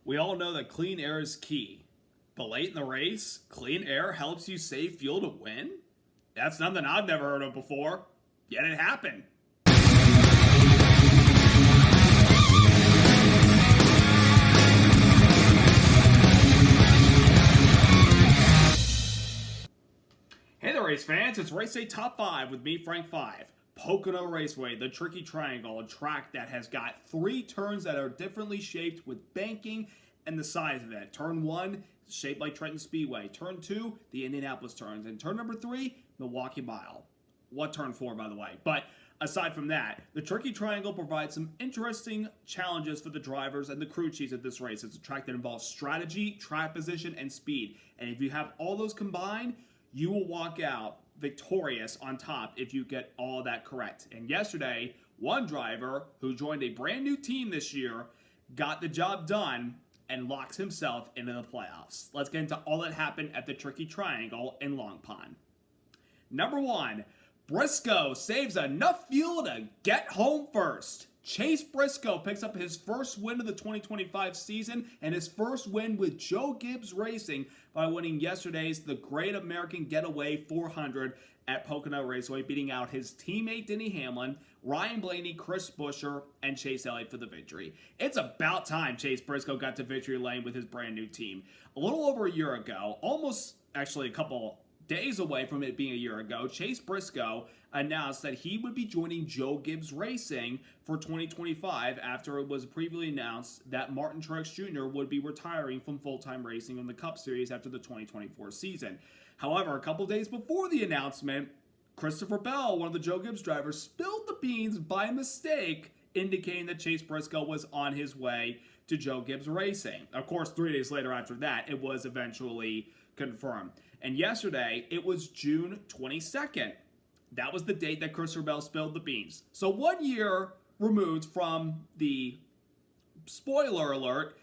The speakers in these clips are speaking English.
We all know that clean air is key, but late in the race, clean air helps you save fuel to win? That's something I've never heard of before, yet it happened. Hey there, race fans. It's Race Day Top 5 with me, Frank 5. Pocono Raceway, the tricky triangle, a track that has got 3 turns that are differently shaped with banking and the size of it. Turn 1, shaped like Trenton Speedway. Turn 2, the Indianapolis turns. And turn number 3, Milwaukee Mile. What turn 4, by the way? But aside from that, the tricky triangle provides some interesting challenges for the drivers and the crew chiefs at this race. It's a track that involves strategy, track position, and speed. And if you have all those combined, you will walk out victorious on top if you get all that correct. And yesterday, one driver who joined a brand new team this year got the job done and locks himself into the playoffs. Let's get into all that happened at the Tricky Triangle in Long Pond. Number 1, Briscoe saves enough fuel to get home first. Chase Briscoe picks up his first win of the 2025 season and his first win with Joe Gibbs Racing by winning yesterday's The Great American Getaway 400 at Pocono Raceway, beating out his teammate Denny Hamlin, Ryan Blaney, Chris Buescher, and Chase Elliott for the victory. It's about time Chase Briscoe got to victory lane with his brand new team. A little over a year ago, almost actually a couple days away from it being a year ago, Chase Briscoe announced that he would be joining Joe Gibbs Racing for 2025 after it was previously announced that Martin Truex Jr. would be retiring from full-time racing in the Cup Series after the 2024 season. However, a couple days before the announcement, Christopher Bell, one of the Joe Gibbs drivers, spilled the beans by mistake, indicating that Chase Briscoe was on his way to Joe Gibbs Racing. Of course, 3 days later after that, it was eventually confirmed. And yesterday, it was June 22nd. That was the date that Christopher Bell spilled the beans. So 1 year removed from the spoiler alert,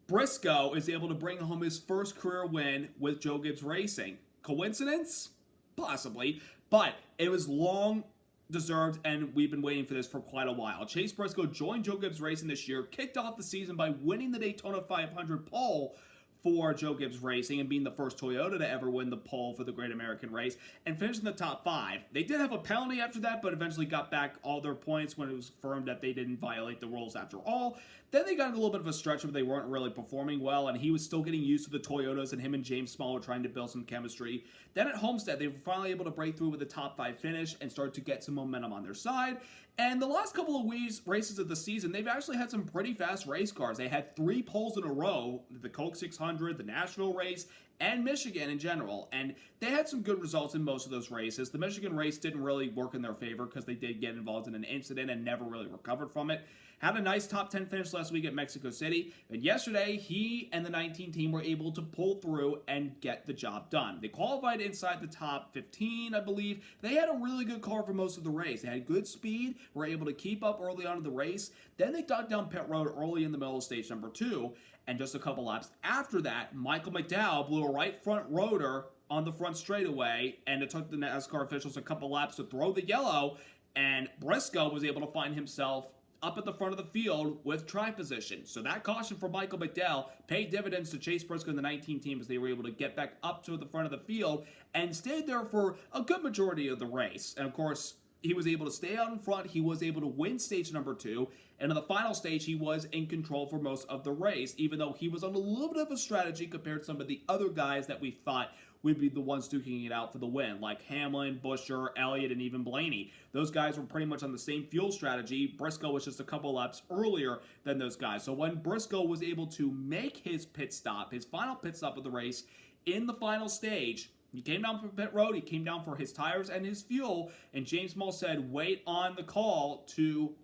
Briscoe is able to bring home his first career win with Joe Gibbs Racing. Coincidence? Possibly. But it was long deserved, and we've been waiting for this for quite a while. Chase Briscoe joined Joe Gibbs Racing this year, kicked off the season by winning the Daytona 500 pole for Joe Gibbs Racing and being the first Toyota to ever win the pole for the Great American Race and finished in the top 5. They did have a penalty after that, but eventually got back all their points when it was confirmed that they didn't violate the rules after all. Then they got in a little bit of a stretch where they weren't really performing well, and he was still getting used to the Toyotas, and him and James Small were trying to build some chemistry. Then at Homestead, they were finally able to break through with a top 5 finish and start to get some momentum on their side. And the last couple of races of the season, they've actually had some pretty fast race cars. They had 3 poles in a row, the Coke 600, the National race, and Michigan in general. And they had some good results in most of those races. The Michigan race didn't really work in their favor because they did get involved in an incident and never really recovered from it. Had a nice top 10 finish last week at Mexico City. And yesterday, he and the 19 team were able to pull through and get the job done. They qualified inside the top 15, I believe. They had a really good car for most of the race. They had good speed, were able to keep up early on in the race. Then they dug down pit road early in the middle of stage number 2. And just a couple laps after that, Michael McDowell blew a right front rotor on the front straightaway, and it took the NASCAR officials a couple laps to throw the yellow, and Briscoe was able to find himself up at the front of the field with try position. So that caution for Michael McDowell paid dividends to Chase Briscoe and the 19 team as they were able to get back up to the front of the field and stayed there for a good majority of the race. And of course, he was able to stay out in front. He was able to win stage number 2. And in the final stage, he was in control for most of the race, even though he was on a little bit of a strategy compared to some of the other guys that we thought would be the ones duking it out for the win, like Hamlin, Buescher, Elliott, and even Blaney. Those guys were pretty much on the same fuel strategy. Briscoe was just a couple laps earlier than those guys. So when Briscoe was able to make his pit stop, his final pit stop of the race in the final stage, he came down from pit road, he came down for his tires and his fuel, and James Small said, wait on the call to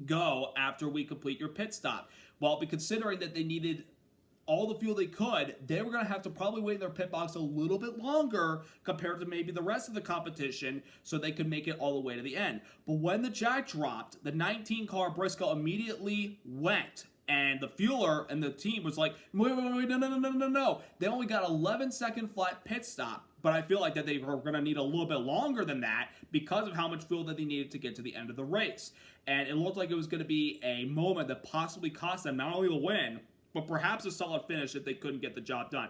go after we complete your pit stop. Well, considering that they needed all the fuel they could, they were going to have to probably wait in their pit box a little bit longer compared to maybe the rest of the competition so they could make it all the way to the end. But when the jack dropped, the 19 car Briscoe immediately went. And the fueler and the team was like, wait, no. They only got 11-second flat pit stop. But I feel like that they were going to need a little bit longer than that because of how much fuel that they needed to get to the end of the race. And it looked like it was going to be a moment that possibly cost them not only the win, but perhaps a solid finish if they couldn't get the job done.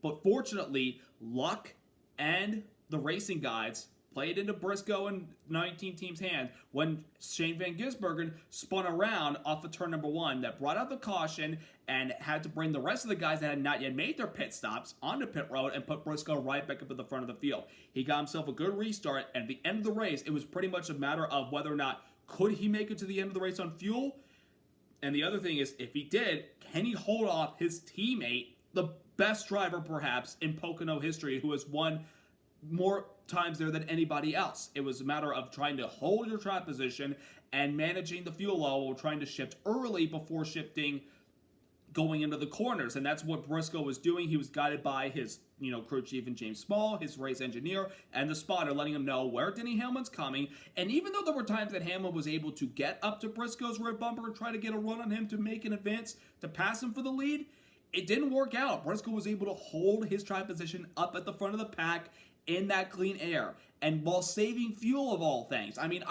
But fortunately, luck and the racing guides played into Briscoe and 19 team's hand when Shane Van Gisbergen spun around off of turn number 1 that brought out the caution and had to bring the rest of the guys that had not yet made their pit stops onto pit road and put Briscoe right back up at the front of the field. He got himself a good restart, and at the end of the race, it was pretty much a matter of whether or not could he make it to the end of the race on fuel. And the other thing is, if he did, can he hold off his teammate, the best driver perhaps in Pocono history, who has won more times there than anybody else. It was a matter of trying to hold your track position and managing the fuel level, trying to shift early before shifting going into the corners, and that's what Briscoe was doing. He was guided by his, crew chief and James Small, his race engineer, and the spotter, letting him know where Denny Hamlin's coming. And even though there were times that Hamlin was able to get up to Briscoe's rear bumper and try to get a run on him to make an advance to pass him for the lead, it didn't work out. Briscoe was able to hold his track position up at the front of the pack in that clean air, and while saving fuel of all things. I mean,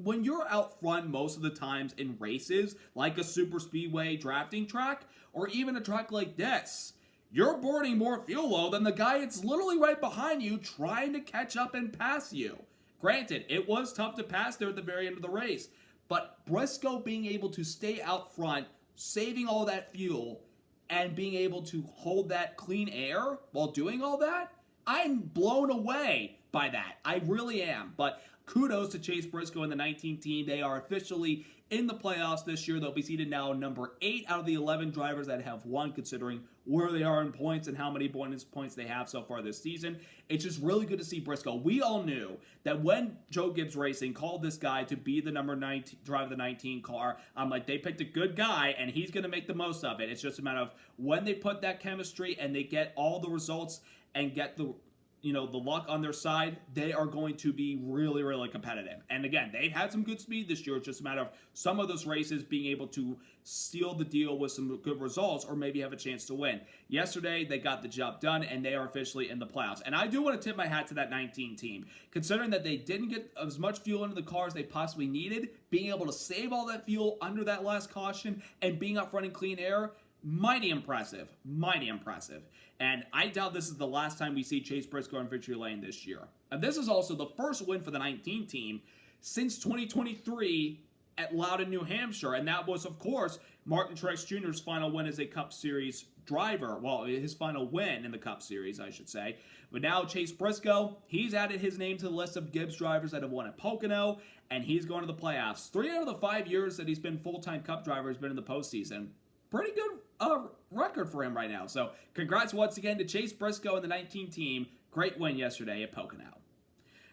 when you're out front most of the times in races, like a super speedway drafting track, or even a track like this, you're burning more fuel low than the guy that's literally right behind you trying to catch up and pass you. Granted, it was tough to pass there at the very end of the race, but Briscoe being able to stay out front, saving all that fuel, and being able to hold that clean air while doing all that, I'm blown away by that. I really am. But kudos to Chase Briscoe and the 19 team. They are officially in the playoffs this year. They'll be seated now number 8 out of the 11 drivers that have won, considering where they are in points and how many bonus points they have so far this season. It's just really good to see Briscoe. We all knew that when Joe Gibbs Racing called this guy to be the number 19, drive the 19 car, I'm like, they picked a good guy and he's going to make the most of it. It's just a matter of when they put that chemistry and they get all the results and get the luck on their side, they are going to be really, really competitive. And again, they've had some good speed this year. It's just a matter of some of those races being able to seal the deal with some good results or maybe have a chance to win. Yesterday, they got the job done, and they are officially in the playoffs. And I do want to tip my hat to that 19 team. Considering that they didn't get as much fuel into the cars they possibly needed, being able to save all that fuel under that last caution and being up front in clean air, mighty impressive. Mighty impressive. And I doubt this is the last time we see Chase Briscoe in victory lane this year. And this is also the first win for the 19 team since 2023 at Loudon, New Hampshire. And that was, of course, Martin Truex Jr.'s final win as a Cup Series driver. Well, his final win in the Cup Series, I should say. But now Chase Briscoe, he's added his name to the list of Gibbs drivers that have won at Pocono, and he's going to the playoffs. 3 out of the 5 years that he's been full-time Cup driver has been in the postseason. Pretty good record for him right now. So congrats once again to Chase Briscoe and the 19 team. Great win yesterday at Pocono.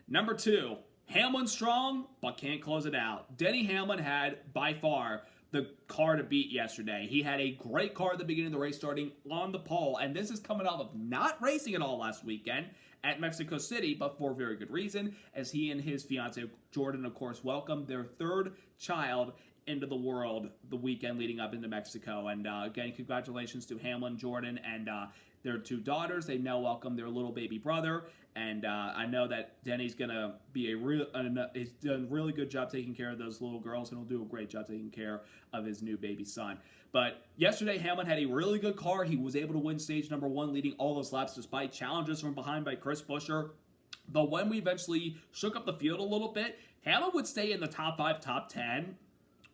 Number 2, Hamlin strong, but can't close it out. Denny Hamlin had, by far, the car to beat yesterday. He had a great car at the beginning of the race, starting on the pole, and this is coming off of not racing at all last weekend at Mexico City, but for a very good reason, as he and his fiancee Jordan, of course, welcomed their 3rd child into the world the weekend leading up into Mexico. And again, congratulations to Hamlin, Jordan, and their 2 daughters. They now welcome their little baby brother. And I know that Denny's going to be he's done a really good job taking care of those little girls, and he'll do a great job taking care of his new baby son. But yesterday, Hamlin had a really good car. He was able to win stage number 1, leading all those laps despite challenges from behind by Chris Buescher. But when we eventually shook up the field a little bit, Hamlin would stay in the top 5, top 10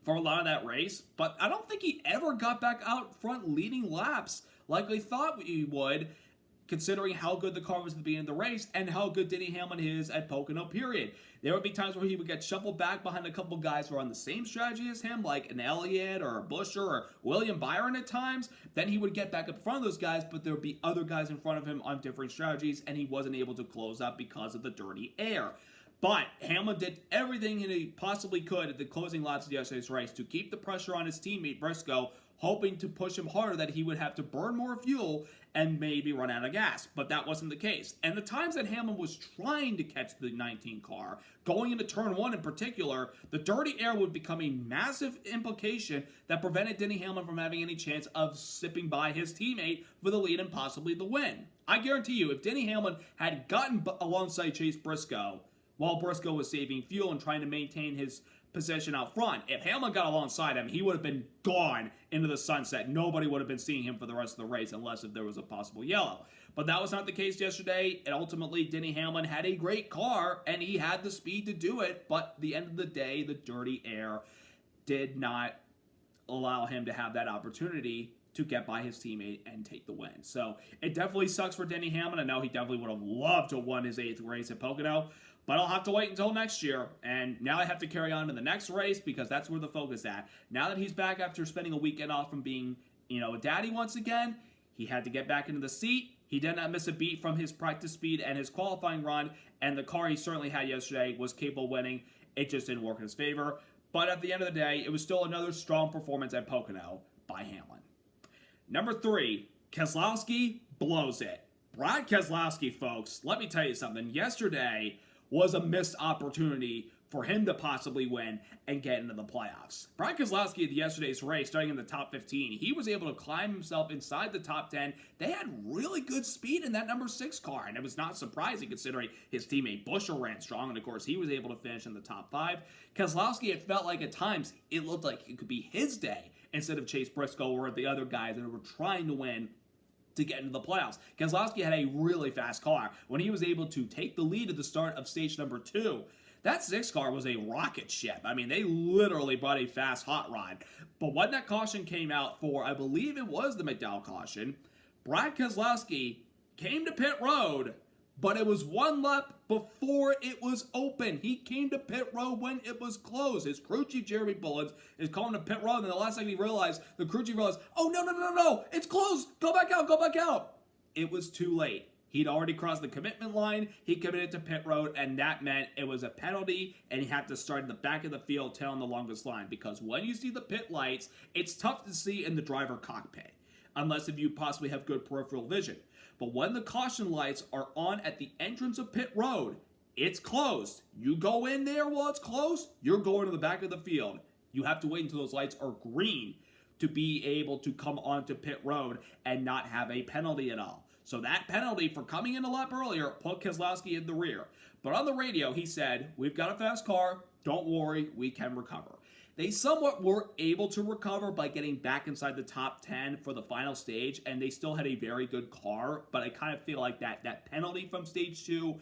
for a lot of that race, but I don't think he ever got back out front leading laps like we thought he would, considering how good the car was at the beginning of the race and how good Denny Hamlin is at Pocono, period. There would be times where he would get shuffled back behind a couple guys who are on the same strategy as him, like an Elliott or a Buescher or William Byron at times. Then he would get back up in front of those guys, but there would be other guys in front of him on different strategies, and he wasn't able to close up because of the dirty air. But Hamlin did everything he possibly could at the closing laps of yesterday's race to keep the pressure on his teammate Briscoe, hoping to push him harder that he would have to burn more fuel and maybe run out of gas. But that wasn't the case. And the times that Hamlin was trying to catch the 19 car, going into turn 1 in particular, the dirty air would become a massive implication that prevented Denny Hamlin from having any chance of sipping by his teammate for the lead and possibly the win. I guarantee you, if Denny Hamlin had gotten alongside Chase Briscoe, while Briscoe was saving fuel and trying to maintain his position out front. If Hamlin got alongside him, he would have been gone into the sunset. Nobody would have been seeing him for the rest of the race unless if there was a possible yellow. But that was not the case yesterday, and ultimately Denny Hamlin had a great car, and he had the speed to do it, but at the end of the day, the dirty air did not allow him to have that opportunity to get by his teammate and take the win. So it definitely sucks for Denny Hamlin. I know he definitely would have loved to have won his 8th race at Pocono, but I'll have to wait until next year. And now I have to carry on to the next race because that's where the focus is at. Now that he's back after spending a weekend off from being, a daddy once again, he had to get back into the seat. He did not miss a beat from his practice speed and his qualifying run, and the car he certainly had yesterday was capable of winning. It just didn't work in his favor. But at the end of the day, it was still another strong performance at Pocono by Hamlin. Number 3, Keselowski blows it. Brad Keselowski, folks, let me tell you something. Yesterday was a missed opportunity for him to possibly win and get into the playoffs. Brad Keselowski at yesterday's race, starting in the top 15, he was able to climb himself inside the top 10. They had really good speed in that number 6 car, and it was not surprising considering his teammate Buescher ran strong, and of course he was able to finish in the top 5. Keselowski, it felt like at times it looked like it could be his day instead of Chase Briscoe or the other guys that were trying to win to get into the playoffs. Keselowski had a really fast car. When he was able to take the lead at the start of stage number 2, that 6 car was a rocket ship. I mean, they literally brought a fast hot rod. But when that caution came out for, I believe it was the McDowell caution, Brad Keselowski came to pit road, but it was one lap before it was open. He came to pit road when it was closed. His crew chief, Jeremy Bullins, is calling to pit road, and the last second the crew chief realized, oh, no, it's closed. Go back out. It was too late. He'd already crossed the commitment line. He committed to pit road, and that meant it was a penalty, and he had to start in the back of the field, tailing the longest line. Because when you see the pit lights, it's tough to see in the driver cockpit, unless if you possibly have good peripheral vision. But when the caution lights are on at the entrance of pit road, it's closed. You go in there while it's closed, you're going to the back of the field. You have to wait until those lights are green to be able to come onto pit road and not have a penalty at all. So that penalty for coming in a lap earlier put Keselowski in the rear. But on the radio, he said, we've got a fast car. Don't worry, we can recover. They somewhat were able to recover by getting back inside the top 10 for the final stage, and they still had a very good car. But I kind of feel like that penalty from stage 2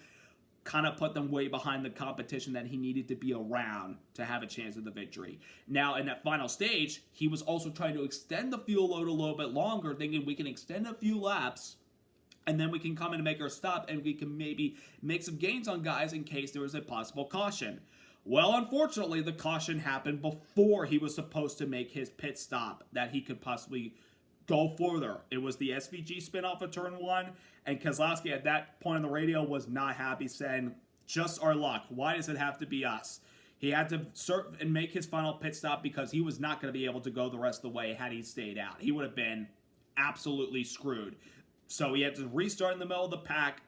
kind of put them way behind the competition that he needed to be around to have a chance at the victory. Now, in that final stage, he was also trying to extend the fuel load a little bit longer, thinking we can extend a few laps and then we can come in and make our stop, and we can maybe make some gains on guys in case there was a possible caution. Well, unfortunately, the caution happened before he was supposed to make his pit stop that he could possibly go further. It was the SVG spin off of turn 1, and Keselowski at that point on the radio was not happy, saying, just our luck. Why does it have to be us? He had to serve and make his final pit stop because he was not going to be able to go the rest of the way had he stayed out. He would have been absolutely screwed. So he had to restart in the middle of the pack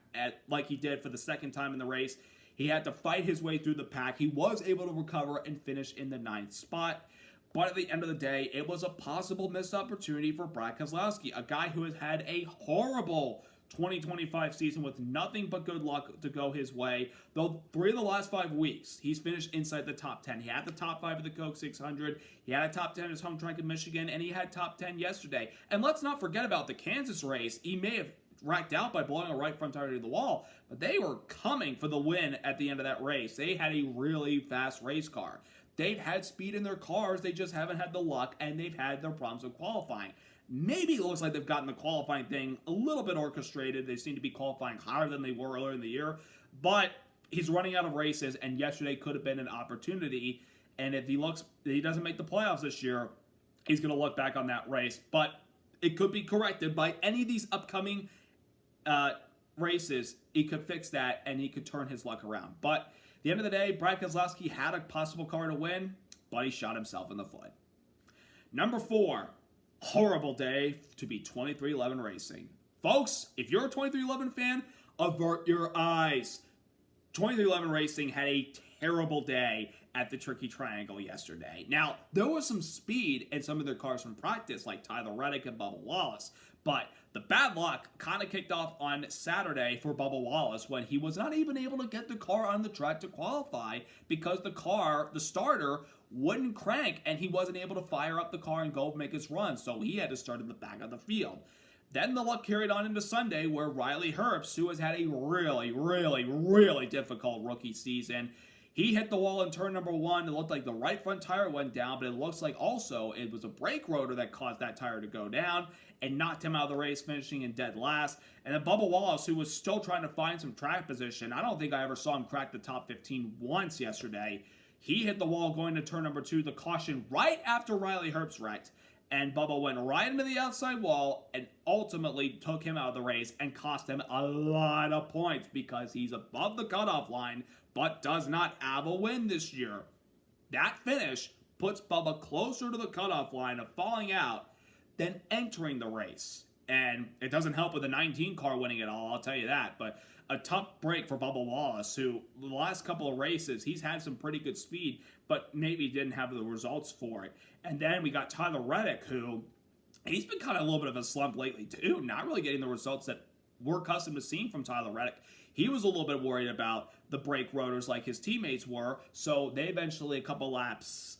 like he did for the second time in the race. He had to fight his way through the pack. He was able to recover and finish in the 9th spot. But at the end of the day, it was a possible missed opportunity for Brad Keselowski, a guy who has had a horrible 2025 season with nothing but good luck to go his way. Though 3 of the last 5 weeks, he's finished inside the top 10. He had the top 5 of the Coke 600. He had a top 10 in his home track in Michigan, and he had top 10 yesterday. And let's not forget about the Kansas race. He may have racked out by blowing a right front tire to the wall, but they were coming for the win at the end of that race. They had a really fast race car. They've had speed in their cars, they just haven't had the luck, and they've had their problems with qualifying. Maybe it looks like they've gotten the qualifying thing a little bit orchestrated. They seem to be qualifying higher than they were earlier in the year, but he's running out of races, and yesterday could have been an opportunity, and if he doesn't make the playoffs this year, he's going to look back on that race, but it could be corrected by any of these upcoming races. He could fix that, and he could turn his luck around. But at the end of the day, Brad Keselowski had a possible car to win, but he shot himself in the foot. Number 4, horrible day to be 2311 racing. Folks, if you're a 2311 fan, avert your eyes. 2311 Racing had a terrible day at the Tricky Triangle yesterday. Now, there was some speed in some of their cars from practice, like Tyler Reddick and Bubba Wallace, but the bad luck kind of kicked off on Saturday for Bubba Wallace when he was not even able to get the car on the track to qualify because the starter, wouldn't crank and he wasn't able to fire up the car and go make his run, so he had to start in the back of the field. Then the luck carried on into Sunday where Riley Herbst, who has had a really difficult rookie season, he hit the wall in turn number 1. It looked like the right front tire went down, but it looks like also it was a brake rotor that caused that tire to go down and knocked him out of the race, finishing in dead last. And then Bubba Wallace, who was still trying to find some track position, I don't think I ever saw him crack the top 15 once yesterday. He hit the wall going to turn number 2, the caution right after Riley Herbst wrecked. And Bubba went right into the outside wall and ultimately took him out of the race and cost him a lot of points because he's above the cutoff line but does not have a win this year. That finish puts Bubba closer to the cutoff line of falling out than entering the race. And it doesn't help with the 19 car winning it all, I'll tell you that. But a tough break for Bubba Wallace, who the last couple of races, he's had some pretty good speed, but maybe didn't have the results for it. And then we got Tyler Reddick, who he's been kind of a little bit of a slump lately too, not really getting the results that we're accustomed to seeing from Tyler Reddick. He was a little bit worried about the brake rotors like his teammates were, so they eventually, a couple laps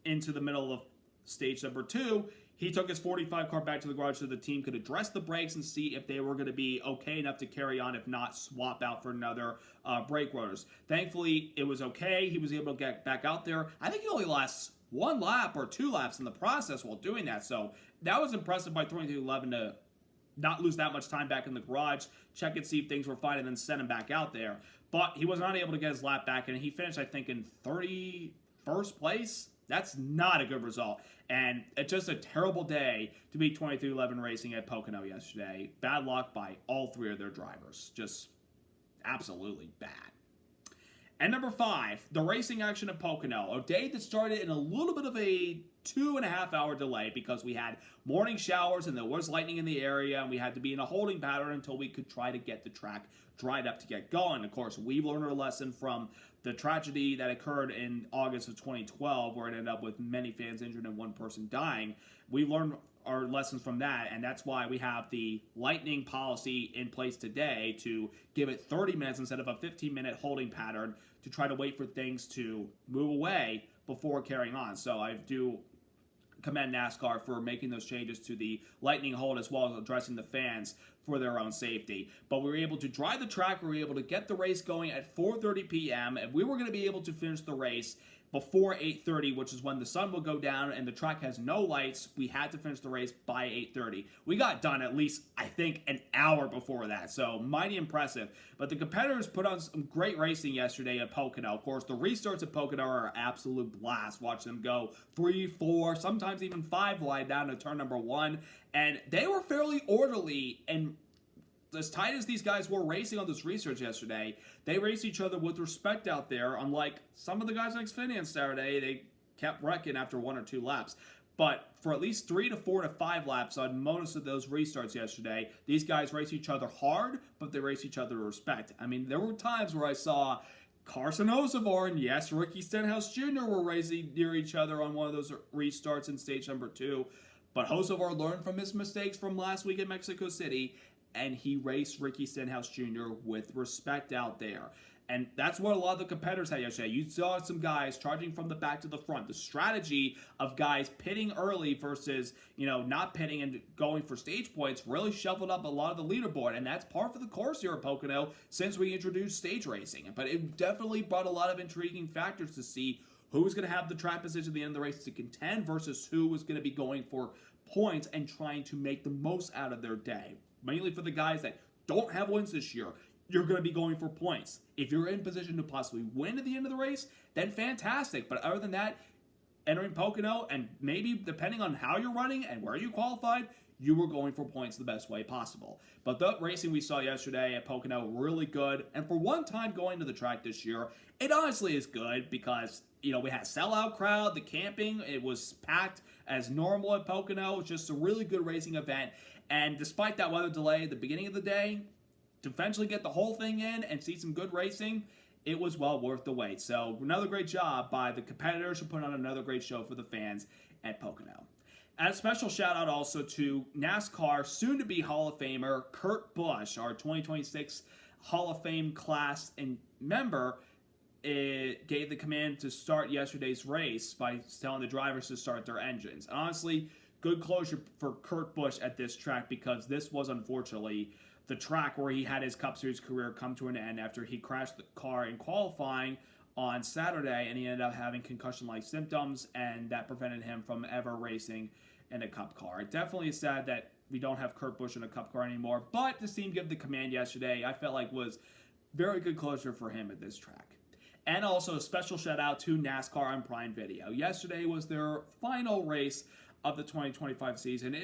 into the middle of stage number 2, he took his 45 car back to the garage so the team could address the brakes and see if they were going to be okay enough to carry on, if not swap out for another brake rotors. Thankfully, it was okay. He was able to get back out there. I think he only lasts 1 lap or 2 laps in the process while doing that, so that was impressive by 23-11 to not lose that much time back in the garage, check and see if things were fine, and then send him back out there. But he was not able to get his lap back, and he finished, I think, in 31st place. That's not a good result. And it's just a terrible day to be 23-11 racing at Pocono yesterday. Bad luck by all 3 of their drivers. Just absolutely bad. And number 5, the racing action at Pocono. A day that started in a little bit of a 2.5-hour delay because we had morning showers and there was lightning in the area and we had to be in a holding pattern until we could try to get the track dried up to get going. Of course, we've learned our lesson from the tragedy that occurred in August of 2012 where it ended up with many fans injured and 1 person dying. We learned our lessons from that, and that's why we have the lightning policy in place today to give it 30 minutes instead of a 15-minute holding pattern to try to wait for things to move away before carrying on. So I do commend NASCAR for making those changes to the lightning hold as well as addressing the fans for their own safety. But we were able to dry the track, we were able to get the race going at 4:30 p.m., and we were going to be able to finish the race before 8:30, which is when the sun will go down and the track has no lights. We had to finish the race by 8:30. We got done at least, I think, an hour before that, so mighty impressive. But the competitors put on some great racing yesterday at Pocono. Of course, the restarts at Pocono are an absolute blast. Watch them go 3, 4, sometimes even 5 wide down to turn number 1, and they were fairly orderly and as tight as these guys were racing on this research yesterday, they raced each other with respect out there. Unlike some of the guys on Xfinity on Saturday, they kept wrecking after 1 or 2 laps. But for at least 3 to 4 to 5 laps on most of those restarts yesterday, these guys raced each other hard, but they raced each other with respect. I mean, there were times where I saw Carson Hocevar and, yes, Ricky Stenhouse Jr. were racing near each other on one of those restarts in stage number 2. But Hocevar learned from his mistakes from last week in Mexico City, and he raced Ricky Stenhouse Jr. with respect out there. And that's what a lot of the competitors had yesterday. You saw some guys charging from the back to the front. The strategy of guys pitting early versus, not pitting and going for stage points really shuffled up a lot of the leaderboard. And that's par for the course here at Pocono since we introduced stage racing. But it definitely brought a lot of intriguing factors to see who was going to have the track position at the end of the race to contend versus who was going to be going for points and trying to make the most out of their day. Mainly for the guys that don't have wins this year, you're going to be going for points. If you're in position to possibly win at the end of the race, then fantastic. But other than that, entering Pocono, and maybe depending on how you're running and where you qualified, you were going for points the best way possible. But the racing we saw yesterday at Pocono, really good. And for one time going to the track this year, it honestly is good because, we had a sellout crowd, the camping, it was packed as normal at Pocono. It was just a really good racing event. And despite that weather delay at the beginning of the day, to eventually get the whole thing in and see some good racing, it was well worth the wait. So another great job by the competitors who put on another great show for the fans at Pocono. And a special shout out also to NASCAR soon-to-be Hall of Famer Kurt Busch, our 2026 Hall of Fame class and member. It gave the command to start yesterday's race by telling the drivers to start their engines. And honestly, good closure for Kurt Busch at this track, because this was unfortunately the track where he had his Cup Series career come to an end after he crashed the car in qualifying on Saturday, and he ended up having concussion-like symptoms, and that prevented him from ever racing in a Cup car. It definitely is sad that we don't have Kurt Busch in a Cup car anymore, but this team gave the command yesterday, I felt like was very good closure for him at this track. And also a special shout out to NASCAR on Prime Video. Yesterday was their final race of the 2025 season.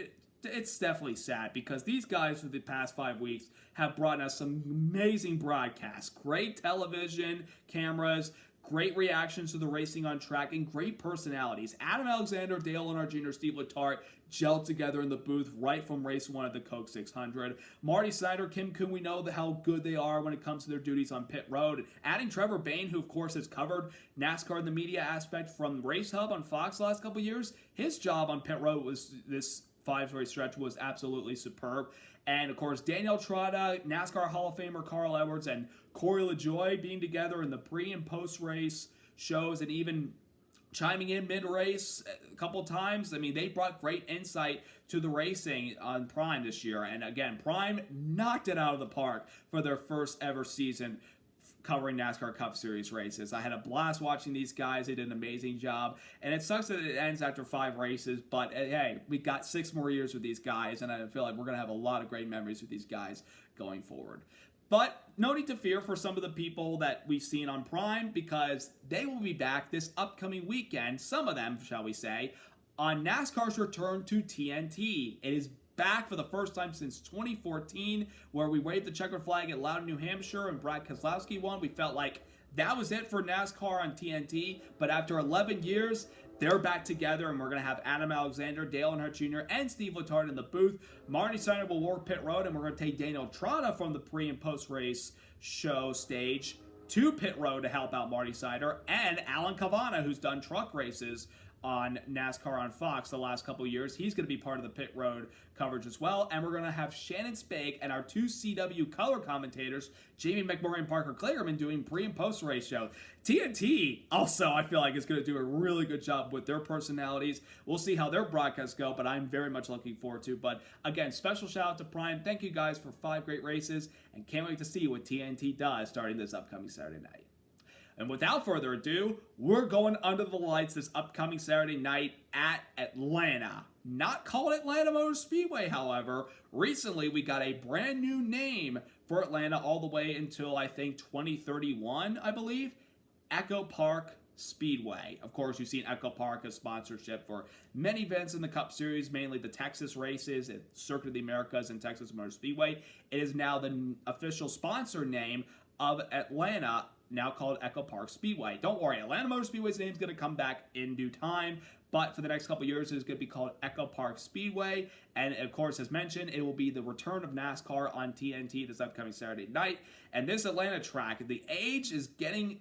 It's definitely sad because these guys for the past 5 weeks have brought us some amazing broadcasts, great television cameras, great reactions to the racing on track, and great personalities. Adam Alexander, Dale Earnhardt Jr., Steve Letarte gelled together in the booth right from race 1 of the Coke 600. Marty Snyder, Kim Kuhn, we know how good they are when it comes to their duties on pit road. Adding Trevor Bayne, who of course has covered NASCAR in the media aspect from Race Hub on Fox the last couple years. His job on pit road was this 5-race stretch was absolutely superb. And of course, Daniel Trotta, NASCAR Hall of Famer Carl Edwards, and Corey LaJoie being together in the pre- and post-race shows, and even chiming in mid-race a couple of times. I mean, they brought great insight to the racing on Prime this year. And again, Prime knocked it out of the park for their first ever season covering NASCAR Cup Series races. I had a blast watching these guys. They did an amazing job. And it sucks that it ends after 5 races, but hey, we got 6 more years with these guys, and I feel like we're going to have a lot of great memories with these guys going forward. But no need to fear for some of the people that we've seen on Prime, because they will be back this upcoming weekend, some of them, shall we say, on NASCAR's return to TNT. It is back for the first time since 2014, where we waved the checkered flag at Loudon, New Hampshire, and Brad Keselowski won. We felt like that was it for NASCAR on TNT, but after 11 years, they're back together, and we're going to have Adam Alexander, Dale Earnhardt Jr., and Steve Letarte in the booth. Marty Snyder will work pit road, and we're going to take Daniel Trotta from the pre- and post-race show stage to pit road to help out Marty Snyder, and Alan Cavanna, who's done truck races on NASCAR on Fox the last couple years. He's going to be part of the pit road coverage as well. And we're going to have Shannon Spake and our 2 CW color commentators, Jamie McMurray and Parker Klagerman, doing pre- and post-race show. TNT also, I feel like, is going to do a really good job with their personalities. We'll see how their broadcasts go, but I'm very much looking forward to. But again, special shout out to Prime. Thank you guys for 5 great races, and can't wait to see what TNT does starting this upcoming Saturday night. And without further ado, we're going under the lights this upcoming Saturday night at Atlanta. Not called Atlanta Motor Speedway, however. Recently, we got a brand new name for Atlanta all the way until, I think, 2031, I believe. Echo Park Speedway. Of course, you've seen Echo Park as sponsorship for many events in the Cup Series, mainly the Texas races at Circuit of the Americas and Texas Motor Speedway. It is now the official sponsor name of Atlanta, now called Echo Park Speedway. Don't worry, Atlanta Motor Speedway's name is going to come back in due time, but for the next couple years, it's going to be called Echo Park Speedway. And of course, as mentioned, it will be the return of NASCAR on TNT this upcoming Saturday night. And this Atlanta track, the age is getting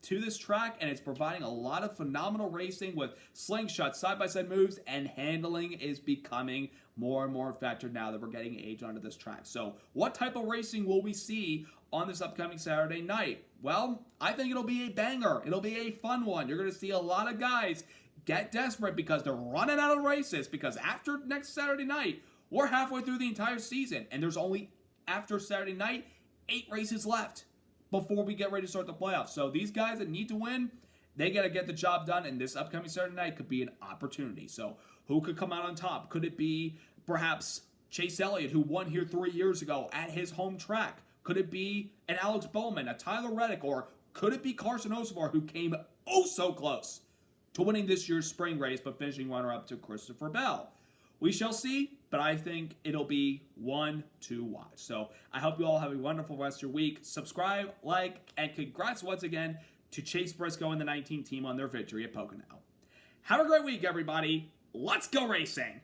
to this track, and it's providing a lot of phenomenal racing with slingshots, side-by-side moves, and handling is becoming more and more a factor now that we're getting age onto this track. So what type of racing will we see on this upcoming Saturday night? Well, I think it'll be a banger. It'll be a fun one. You're going to see a lot of guys get desperate because they're running out of races, because after next Saturday night, we're halfway through the entire season, and there's only, after Saturday night, 8 races left before we get ready to start the playoffs. So these guys that need to win, they got to get the job done, and this upcoming Saturday night could be an opportunity. So who could come out on top? Could it be perhaps Chase Elliott, who won here 3 years ago at his home track? Could it be an Alex Bowman, a Tyler Reddick, or could it be Carson Hocevar, who came oh so close to winning this year's spring race but finishing runner-up to Christopher Bell? We shall see, but I think it'll be one to watch. So I hope you all have a wonderful rest of your week. Subscribe, like, and congrats once again to Chase Briscoe and the 19 team on their victory at Pocono. Have a great week, everybody. Let's go racing!